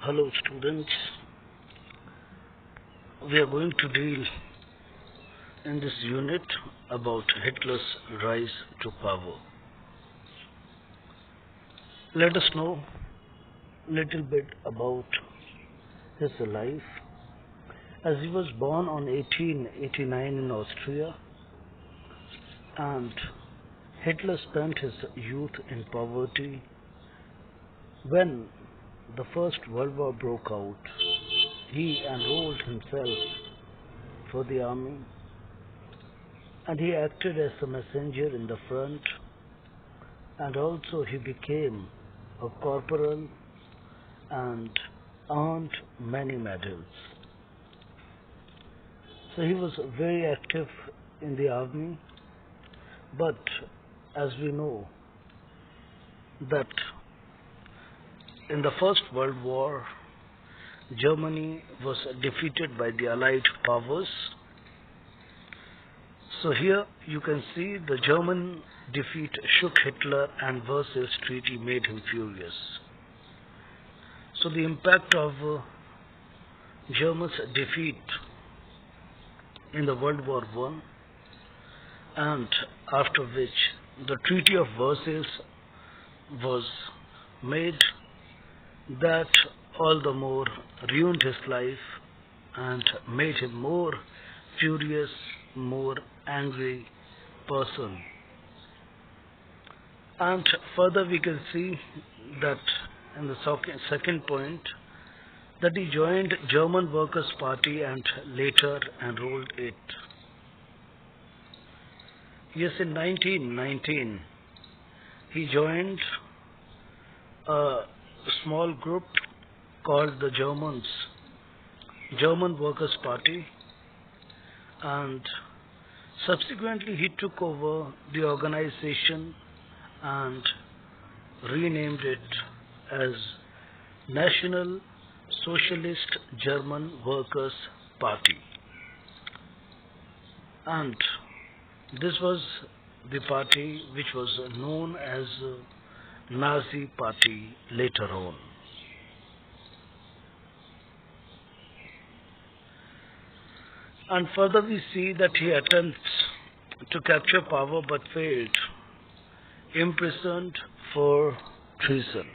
Hello students, we are going to deal in this unit about Hitler's rise to power. Let us know little bit about his life. As he was born on 1889 in Austria, and Hitler spent his youth in poverty. When the First World War broke out, he enrolled himself for the army, and he acted as a messenger in the front, and also he became a corporal and earned many medals. So he was very active in the army, but as we know that in the First World War, Germany was defeated by the Allied powers. So here you can see the German defeat shook Hitler, and Versailles Treaty made him furious. So the impact of Germany's defeat in the World War I, and after which the Treaty of Versailles was made, that all the more ruined his life and made him more furious, more angry person. And further we can see that in the second point, that he joined German Workers' Party and later enrolled it. Yes, in 1919 he joined a small group called the German Workers' Party, and subsequently he took over the organization and renamed it as National Socialist German Workers' Party. And this was the party which was known as Nazi Party later on. And further we see that he attempts to capture power but failed, imprisoned for treason.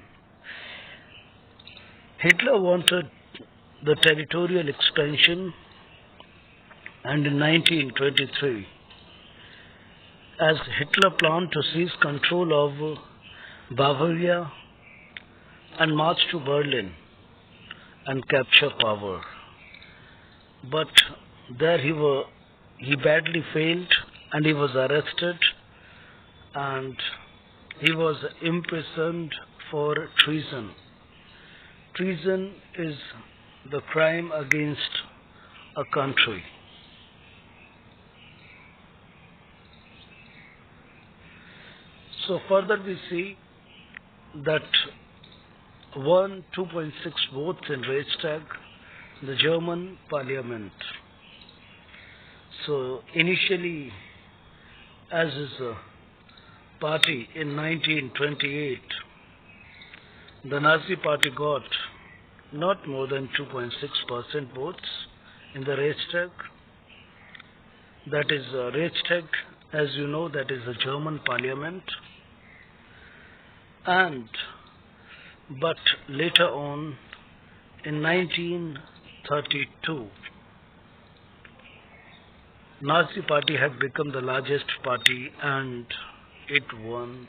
Hitler wanted the territorial expansion, and in 1923, as Hitler planned to seize control of Bavaria and march to Berlin and capture power. But there he badly failed, and he was arrested, and he was imprisoned for treason. Treason is the crime against a country. So further we see that won 2.6 votes in Reichstag, the German parliament. So initially, as his party in 1928, the Nazi party got not more than 2.6% votes in the Reichstag. That is Reichstag, as you know, that is a German parliament. But later on, in 1932, Nazi party had become the largest party, and it won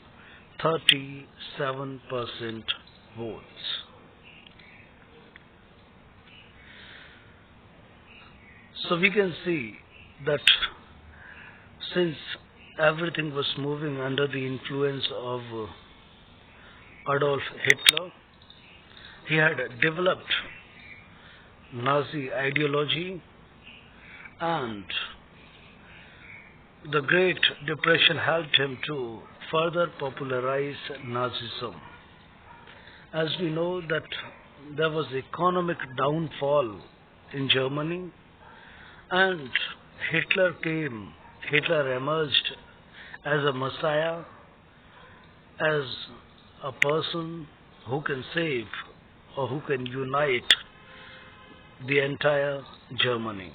37% votes. So we can see that since everything was moving under the influence of Adolf Hitler, he had developed Nazi ideology, and the Great Depression helped him to further popularize Nazism. As we know that there was economic downfall in Germany, and Hitler emerged as a messiah, as a person who can save or who can unite the entire Germany.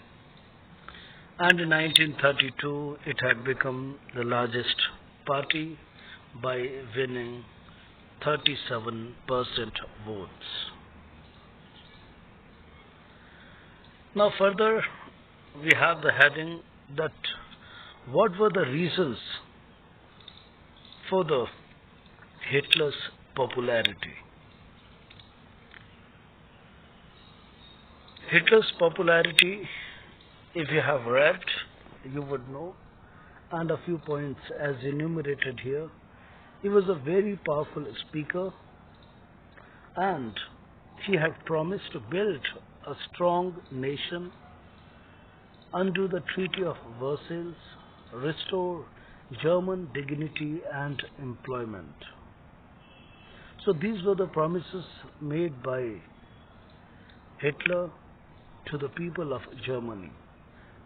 And in 1932, it had become the largest party by winning 37% votes. Now further, we have the heading that what were the reasons for the Hitler's popularity. Hitler's popularity, if you have read, you would know, and a few points as enumerated here. He was a very powerful speaker, and he had promised to build a strong nation, undo the Treaty of Versailles, restore German dignity and employment. So these were the promises made by Hitler to the people of Germany,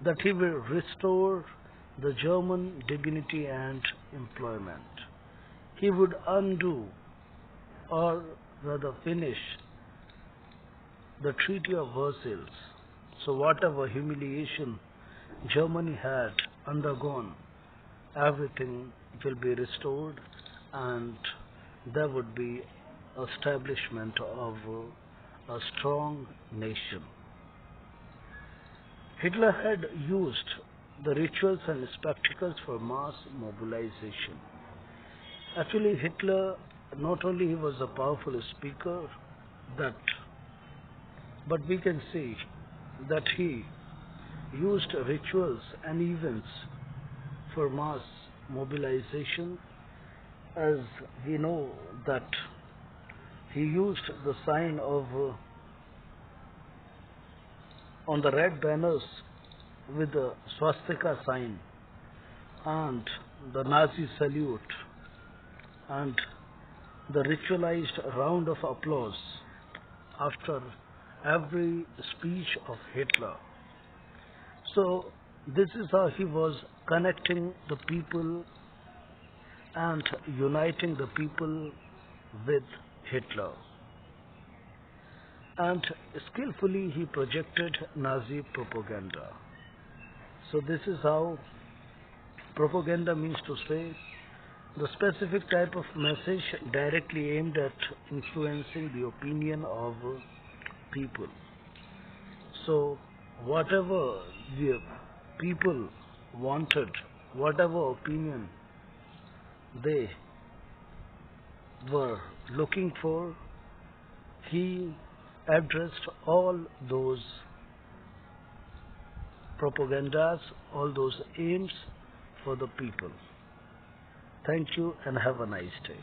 that he will restore the German dignity and employment. He would undo, or rather finish, the Treaty of Versailles. So whatever humiliation Germany had undergone, everything will be restored, and there would be establishment of a strong nation. Hitler had used the rituals and spectacles for mass mobilization. Actually, Hitler, not only he was a powerful speaker, but we can see that he used rituals and events for mass mobilization, as we know that he used the sign of on the red banners with the swastika sign and the Nazi salute and the ritualized round of applause after every speech of Hitler. So this is how he was connecting the people and uniting the people with Hitler. And skillfully he projected Nazi propaganda. So this is how propaganda means to say the specific type of message directly aimed at influencing the opinion of people. So whatever the people wanted, whatever opinion they were looking for, he addressed all those propagandas, all those aims for the people. Thank you and have a nice day.